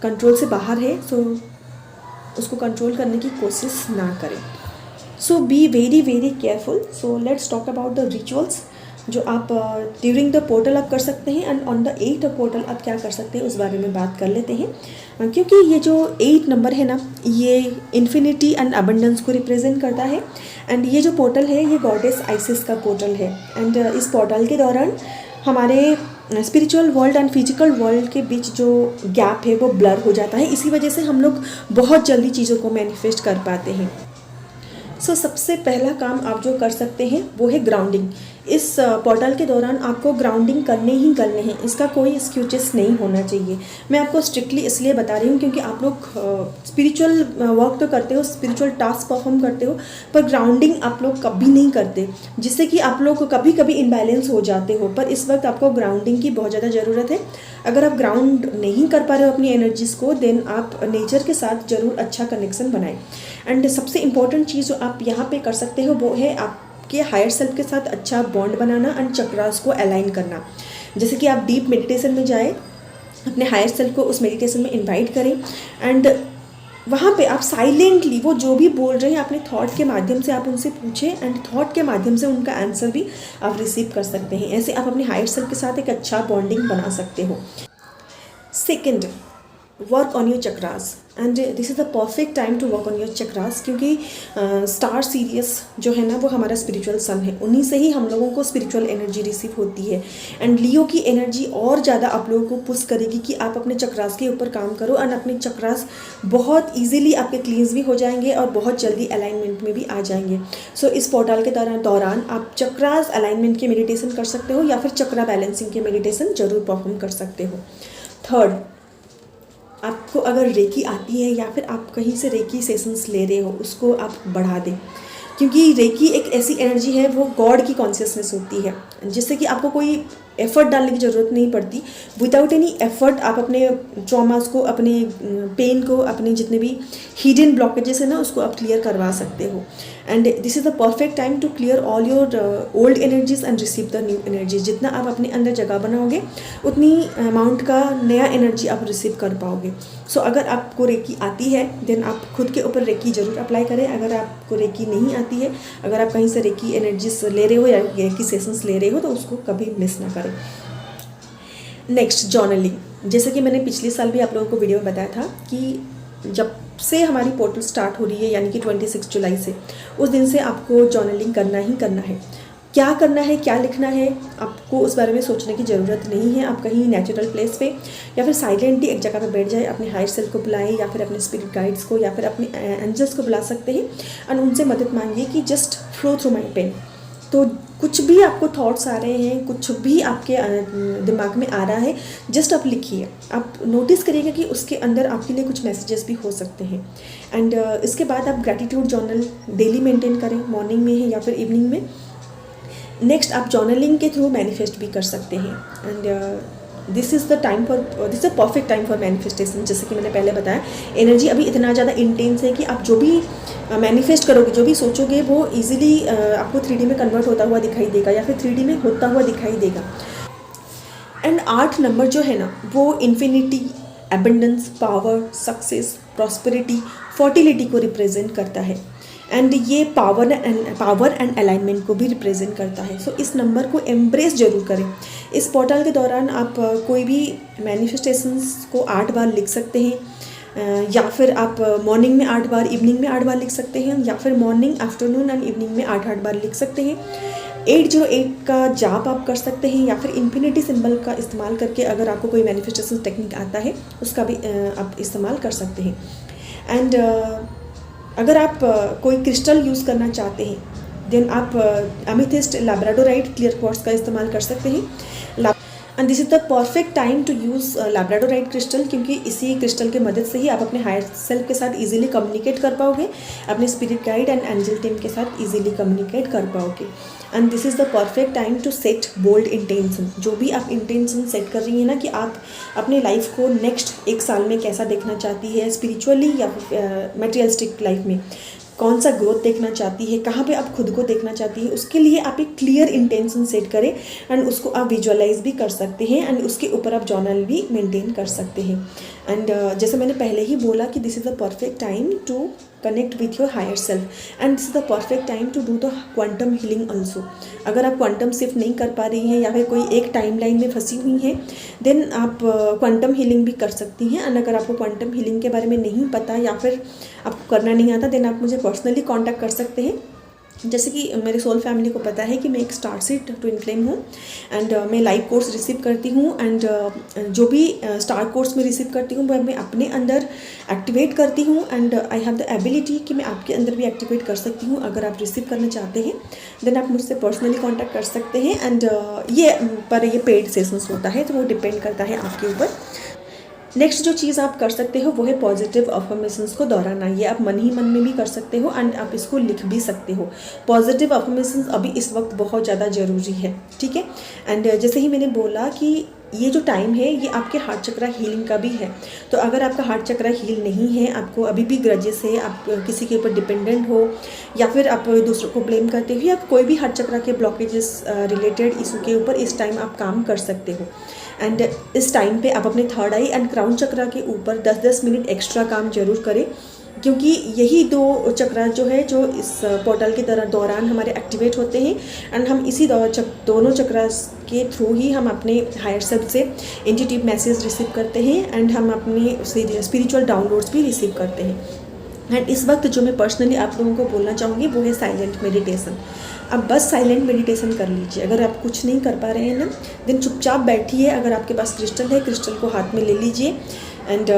S1: कंट्रोल से बाहर है सो उसको कंट्रोल करने की कोशिश ना करें। So be very very careful. So let's talk about the rituals जो आप ड्यूरिंग द पोर्टल आप कर सकते हैं, and on the 8th portal आप क्या कर सकते हैं उस बारे में बात कर लेते हैं। क्योंकि ये जो 8 नंबर है ना, ये इन्फिनिटी एंड अबंडेंस को रिप्रेजेंट करता है। एंड ये जो पोर्टल है ये गॉडेस आइसिस का पोर्टल है। एंड इस पोर्टल के दौरान हमारे spiritual world and physical world के बीच जो गैप है वो ब्लर हो जाता है। इसी वजह से हम लोग बहुत जल्दी चीज़ों को मैनिफेस्ट कर पाते हैं। सो सबसे पहला काम आप जो कर सकते हैं वो है ग्राउंडिंग। इस पोर्टल के दौरान आपको ग्राउंडिंग करने ही करने हैं, इसका कोई एक्सक्यूजेस नहीं होना चाहिए। मैं आपको स्ट्रिक्टली इसलिए बता रही हूँ क्योंकि आप लोग स्पिरिचुअल वर्क तो करते हो, स्पिरिचुअल टास्क परफॉर्म करते हो, पर ग्राउंडिंग आप लोग कभी नहीं करते, जिससे कि आप लोग कभी कभी इम्बैलेंस हो जाते हो। पर इस वक्त आपको ग्राउंडिंग की बहुत ज़्यादा ज़रूरत है। अगर आप ग्राउंड नहीं कर पा रहे हो अपनी एनर्जीज़ को, देन आप नेचर के साथ ज़रूर अच्छा कनेक्शन बनाएं। एंड सबसे इम्पॉर्टेंट चीज़ जो आप यहाँ पे कर सकते हो वो है आपके हायर सेल्फ के साथ अच्छा बॉन्ड बनाना एंड चक्रास को अलाइन करना। जैसे कि आप डीप मेडिटेशन में जाए, अपने हायर सेल्फ को उस मेडिटेशन में इन्वाइट करें, एंड वहाँ पे आप साइलेंटली वो जो भी बोल रहे हैं अपने थॉट के माध्यम से आप उनसे पूछें, एंड थॉट के माध्यम से उनका आंसर भी आप रिसीव कर सकते हैं। ऐसे आप अपने हायर सेल्फ के साथ एक अच्छा बॉन्डिंग बना सकते हो। Second, work on your chakras, and this is the perfect time to work on your chakras. क्योंकि स्टार सीरियस जो है ना वो हमारा स्पिरिचुअल सन है, उन्हीं से ही हम लोगों को स्पिरिचुअल एनर्जी रिसीव होती है। एंड लियो की एनर्जी और ज़्यादा आप लोगों को पुश करेगी कि आप अपने चक्रास के ऊपर काम करो, एंड अपने चक्रास बहुत ईजिली आपके क्लींस भी हो जाएंगे और बहुत जल्दी अलाइनमेंट में भी आ जाएंगे। सो इस पोर्टल के दौरान आप चक्रास अलाइनमेंट के मेडिटेशन कर सकते हो, या फिर चक्रा बैलेंसिंग के मेडिटेशन जरूर परफॉर्म कर सकते हो। थर्ड, आपको अगर रेकी आती है या फिर आप कहीं से रेकी सेशंस ले रहे हो, उसको आप बढ़ा दें। क्योंकि रेकी एक ऐसी एनर्जी है, वो गॉड की कॉन्शियसनेस होती है, जिससे कि आपको कोई एफर्ट डालने की ज़रूरत नहीं पड़ती। विदाउट एनी एफर्ट आप अपने ट्रॉमास को, अपने पेन को, अपने जितने भी हिडन ब्लॉकेजेस है ना उसको आप क्लियर करवा सकते हो। And this is the perfect time to clear all your old energies and receive the new energies. जितना आप अपने अंदर जगह बनाओगे उतनी अमाउंट का नया एनर्जी आप रिसीव कर पाओगे। सो अगर आपको रेकी आती है देन आप खुद के ऊपर रेकी ज़रूर अप्लाई करें। अगर आपको रेकी नहीं आती है, अगर आप कहीं से रेकी एनर्जीज ले रहे हो या रेकी सेशंस ले रहे हो, तो उसको कभी मिस ना करें। Next, journaling. जैसे कि मैंने पिछले साल भी आप लोगों को वीडियो में बताया था कि जब से हमारी पोर्टल स्टार्ट हो रही है, यानी कि 26 जुलाई से, उस दिन से आपको जर्नलिंग करना ही करना है। क्या करना है, क्या लिखना है, आपको उस बारे में सोचने की ज़रूरत नहीं है। आप कहीं नेचुरल प्लेस पे या फिर साइलेंटली एक जगह पे बैठ जाए, अपने हायर सेल्फ को बुलाएं या फिर अपने स्पिरिट गाइड्स को या फिर अपने एंजल्स को बुला सकते हैं, और उनसे मदद मांगिए कि just flow through my pain. तो कुछ भी आपको थॉट्स आ रहे हैं, कुछ भी आपके दिमाग में आ रहा है, जस्ट आप लिखिए। आप नोटिस करिएगा कि उसके अंदर आपके लिए कुछ मैसेजेस भी हो सकते हैं। एंड इसके बाद आप ग्रैटिट्यूड जर्नल डेली मेंटेन करें, मॉर्निंग में है या फिर इवनिंग में। नेक्स्ट, आप जर्नलिंग के थ्रू मैनिफेस्ट भी कर सकते हैं। And this is the perfect time for manifestation. जैसे कि मैंने पहले बताया, एनर्जी अभी इतना ज़्यादा इंटेंस है कि आप जो भी मैनिफेस्ट करोगे, जो भी सोचोगे, वो इजीली आपको 3D में कन्वर्ट होता हुआ दिखाई देगा या फिर 3D में होता हुआ दिखाई देगा। एंड 8 नंबर जो है ना वो infinity, abundance, power, success, prosperity, fertility को रिप्रेजेंट करता है। एंड ये पावर एंड अलाइनमेंट को भी रिप्रेजेंट करता है। सो इस नंबर को एम्ब्रेस जरूर करें। इस पोर्टल के दौरान आप कोई भी मैनिफेस्टेशंस को 8 बार लिख सकते हैं, या फिर आप मॉर्निंग में 8 बार, इवनिंग में 8 बार लिख सकते हैं, या फिर मॉर्निंग, आफ्टरनून एंड इवनिंग में 8 बार लिख सकते हैं। 808 का जाप आप कर सकते हैं, या फिर इन्फिनिटी सिंबल का इस्तेमाल करके अगर आपको कोई मैनिफेस्टेशन टेक्निक आता है उसका भी आप इस्तेमाल कर सकते हैं। एंड अगर आप कोई क्रिस्टल यूज़ करना चाहते हैं देन आप एमेथिस्ट, लैब्राडोराइट, क्लियर क्वार्ट्ज का इस्तेमाल कर सकते हैं। And this is the perfect time to use labradorite crystal, क्योंकि इसी क्रिस्टल की मदद से ही आप अपने हायर सेल्फ के साथ इजीली कम्युनिकेट कर पाओगे, अपने spirit guide and angel team के साथ इजीली कम्युनिकेट कर पाओगे। And this is the perfect time to set bold intention. जो भी आप इंटेंशन सेट कर रही हैं ना कि आप अपने लाइफ को नेक्स्ट 1 साल में कैसा देखना चाहती है, स्पिरिचुअली या मटेरियलिस्टिक लाइफ में कौन सा ग्रोथ देखना चाहती है, कहाँ पे आप खुद को देखना चाहती है, उसके लिए आप एक क्लियर इंटेंशन सेट करें एंड उसको आप विजुअलाइज भी कर सकते हैं एंड उसके ऊपर आप जर्नल भी मेंटेन कर सकते हैं। एंड जैसे मैंने पहले ही बोला कि this is the perfect time to connect with your higher self and this is the perfect time to do the quantum healing also. अगर आप क्वांटम शिफ्ट नहीं कर पा रही हैं या फिर कोई एक टाइम लाइन में फंसी हुई हैं, देन आप क्वांटम हीलिंग भी कर सकती हैं। एंड अगर आपको क्वांटम हीलिंग के बारे में नहीं पता या फिर आपको करना नहीं आता, देन आप मुझे पर्सनली कांटेक्ट कर सकते हैं। जैसे कि मेरे सोल फैमिली को पता है कि मैं एक स्टारसीड ट्विन फ्लेम हूँ एंड मैं लाइव कोर्स रिसीव करती हूँ एंड जो भी स्टार कोर्स में रिसीव करती हूँ वह मैं अपने अंदर एक्टिवेट करती हूँ and I have the ability कि मैं आपके अंदर भी एक्टिवेट कर सकती हूँ। अगर आप रिसीव करना चाहते हैं देन आप मुझसे पर्सनली कांटेक्ट कर सकते हैं एंड ये पेड सेशंस होता है, तो वो डिपेंड करता है आपके ऊपर। नेक्स्ट जो चीज़ आप कर सकते हो वो है पॉजिटिव अफर्मेशंस को दोहराना। ये आप मन ही मन में भी कर सकते हो एंड आप इसको लिख भी सकते हो। पॉजिटिव अफर्मेशंस अभी इस वक्त बहुत ज़्यादा ज़रूरी है, ठीक है। एंड जैसे ही मैंने बोला कि ये जो टाइम है ये आपके हार्ट चक्रा हीलिंग का भी है। तो अगर आपका हार्ट चक्रा हील नहीं है, आपको अभी भी ग्रजेस है, आप किसी के ऊपर डिपेंडेंट हो या फिर आप दूसरों को ब्लेम करते हो या कोई भी हार्ट चक्रा के ब्लॉकेजेस रिलेटेड इशू के ऊपर इस टाइम आप काम कर सकते हो। एंड इस टाइम पे आप अपने थर्ड आई एंड क्राउन चक्रा के ऊपर 10-10 मिनट एक्स्ट्रा काम जरूर करें, क्योंकि यही 2 चक्रा जो है जो इस पोर्टल के दौरान हमारे एक्टिवेट होते हैं एंड हम इसी दोनों चक्रा के थ्रू ही हम अपने हायर सेल्फ से इंट्यूटिव मैसेज रिसीव करते हैं एंड हम अपने स्पिरिचुअल डाउनलोड्स भी रिसीव करते हैं। एंड इस वक्त जो मैं पर्सनली आप लोगों को बोलना चाहूँगी वो है साइलेंट मेडिटेशन। आप बस साइलेंट मेडिटेशन कर लीजिए। अगर आप कुछ नहीं कर पा रहे हैं ना, देन चुपचाप बैठिए। अगर आपके पास क्रिस्टल है, क्रिस्टल को हाथ में ले लीजिए एंड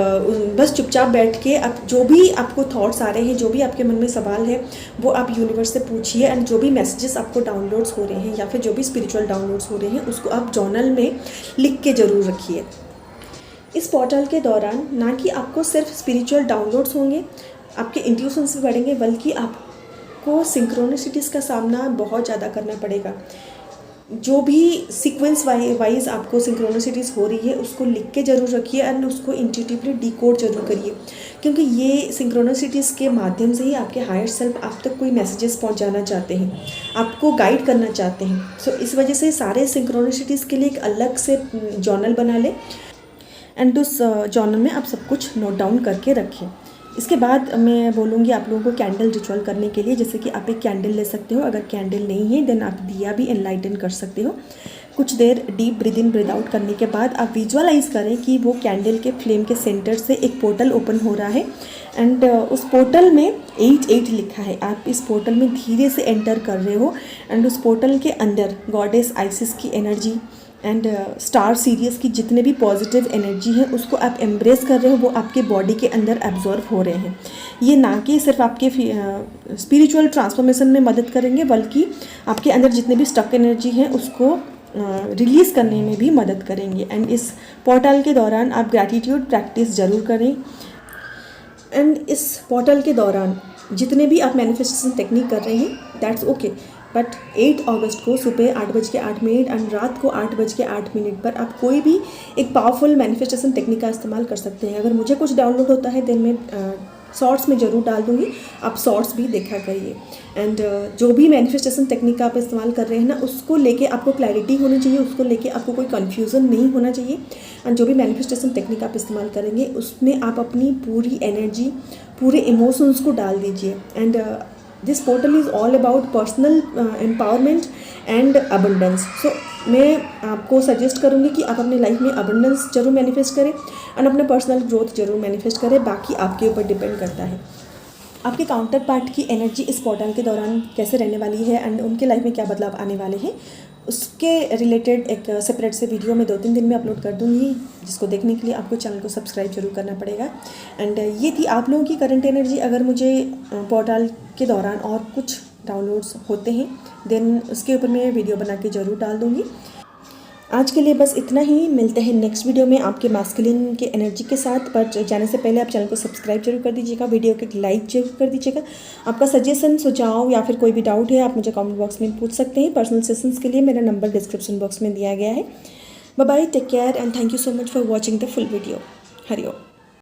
S1: बस चुपचाप बैठ के आप जो भी आपको थॉट्स आ रहे हैं, जो भी आपके मन में सवाल है, वो आप यूनिवर्स से पूछिए एंड जो भी मैसेजेस आपको डाउनलोड्स हो रहे हैं या फिर जो भी स्पिरिचुअल डाउनलोड्स हो रहे हैं उसको आप जर्नल में लिख के ज़रूर रखिए। इस पोर्टल के दौरान ना कि आपको सिर्फ स्पिरिचुअल डाउनलोड्स होंगे, आपके इंट्यूशंस भी बढ़ेंगे, बल्कि आपको सिंक्रोनिसिटीज़ का सामना बहुत ज़्यादा करना पड़ेगा। जो भी सीक्वेंस वाइज आपको सिंक्रोनिसिटीज़ हो रही है उसको लिख के ज़रूर रखिए एंड उसको इंट्यूटिवली डिकोड जरूर करिए, क्योंकि ये सिंक्रोनिसिटीज़ के माध्यम से ही आपके हायर सेल्फ आप तक कोई मैसेजेस पहुंचाना चाहते हैं, आपको गाइड करना चाहते हैं। सो इस वजह से सारे सिंक्रोनिसिटीज़ के लिए एक अलग से जर्नल बना लें एंड उस जर्नल में आप सब कुछ नोट डाउन करके रखें। इसके बाद मैं बोलूँगी आप लोगों को कैंडल रिचुअल करने के लिए, जैसे कि आप एक कैंडल ले सकते हो। अगर कैंडल नहीं है देन आप दिया भी एनलाइटन कर सकते हो। कुछ देर deep breathe in breathe out करने के बाद आप विजुअलाइज करें कि वो कैंडल के फ्लेम के सेंटर से एक पोर्टल ओपन हो रहा है एंड उस पोर्टल में 88 लिखा है। आप इस पोर्टल में धीरे से एंटर कर रहे हो एंड उस पोर्टल के अंदर गॉडेस आइसिस की एनर्जी एंड स्टार सीरीज की जितने भी पॉजिटिव एनर्जी है उसको आप एम्ब्रेस कर रहे हो, वो आपके बॉडी के अंदर एब्जॉर्व हो रहे हैं। ये ना कि सिर्फ आपके स्पिरिचुअल ट्रांसफॉर्मेशन में मदद करेंगे, बल्कि आपके अंदर जितने भी स्टक एनर्जी है उसको रिलीज़ करने में भी मदद करेंगे। एंड इस पोर्टल के दौरान आप ग्रैटिट्यूड प्रैक्टिस ज़रूर करें। एंड इस पोर्टल के दौरान जितने भी आप मैनिफेस्टेशन टेक्निक कर रहे हैं दैट्स ओके, बट 8 अगस्त को सुबह 8:08 एंड रात को 8:08 पर आप कोई भी एक पावरफुल मैनिफेस्टेशन टेक्निक का इस्तेमाल कर सकते हैं। अगर मुझे कुछ डाउनलोड होता है देन मैं शॉर्ट्स में ज़रूर डाल दूँगी, आप शॉर्ट्स भी देखा करिए। एंड जो भी मैनिफेस्टेशन टेक्निक का आप इस्तेमाल कर रहे हैं ना, उसको लेके आपको क्लैरिटी होनी चाहिए, उसको लेके आपको कोई कन्फ्यूज़न नहीं होना चाहिए। एंड जो भी मैनिफेस्टेशन टेक्निक आप इस्तेमाल करेंगे उसमें आप अपनी पूरी एनर्जी, पूरे इमोशंस को डाल दीजिए। And this portal is all about personal empowerment and abundance. So मैं आपको सजेस्ट करूँगी कि आप अपनी लाइफ में अबंडेंस जरूर मैनिफेस्ट करें और अपना पर्सनल ग्रोथ जरूर मैनिफेस्ट करें। बाकी आपके ऊपर डिपेंड करता है आपके काउंटर पार्ट की एनर्जी इस पोर्टल के दौरान कैसे रहने वाली है एंड उनके लाइफ में क्या बदलाव आने वाले हैं। उसके रिलेटेड एक सेपरेट से वीडियो मैं 2-3 दिन में अपलोड कर दूँगी, जिसको देखने के लिए आपको चैनल को सब्सक्राइब जरूर करना पड़ेगा। एंड ये थी आप लोगों की करंट एनर्जी। अगर मुझे पोर्टल के दौरान और कुछ डाउनलोड्स होते हैं देन उसके ऊपर मैं वीडियो बना के ज़रूर डाल दूँगी। आज के लिए बस इतना ही। मिलते हैं नेक्स्ट वीडियो में आपके मास्कुलिन के एनर्जी के साथ। पर जाने से पहले आप चैनल को सब्सक्राइब जरूर कर दीजिएगा, वीडियो को लाइक जरूर कर दीजिएगा। आपका सजेशन, सुझाव या फिर कोई भी डाउट है आप मुझे कमेंट बॉक्स में पूछ सकते हैं। पर्सनल सेशंस के लिए मेरा नंबर डिस्क्रिप्शन बॉक्स में दिया गया है। Bye bye, take care and thank you so much for watching the full video. Hari Om.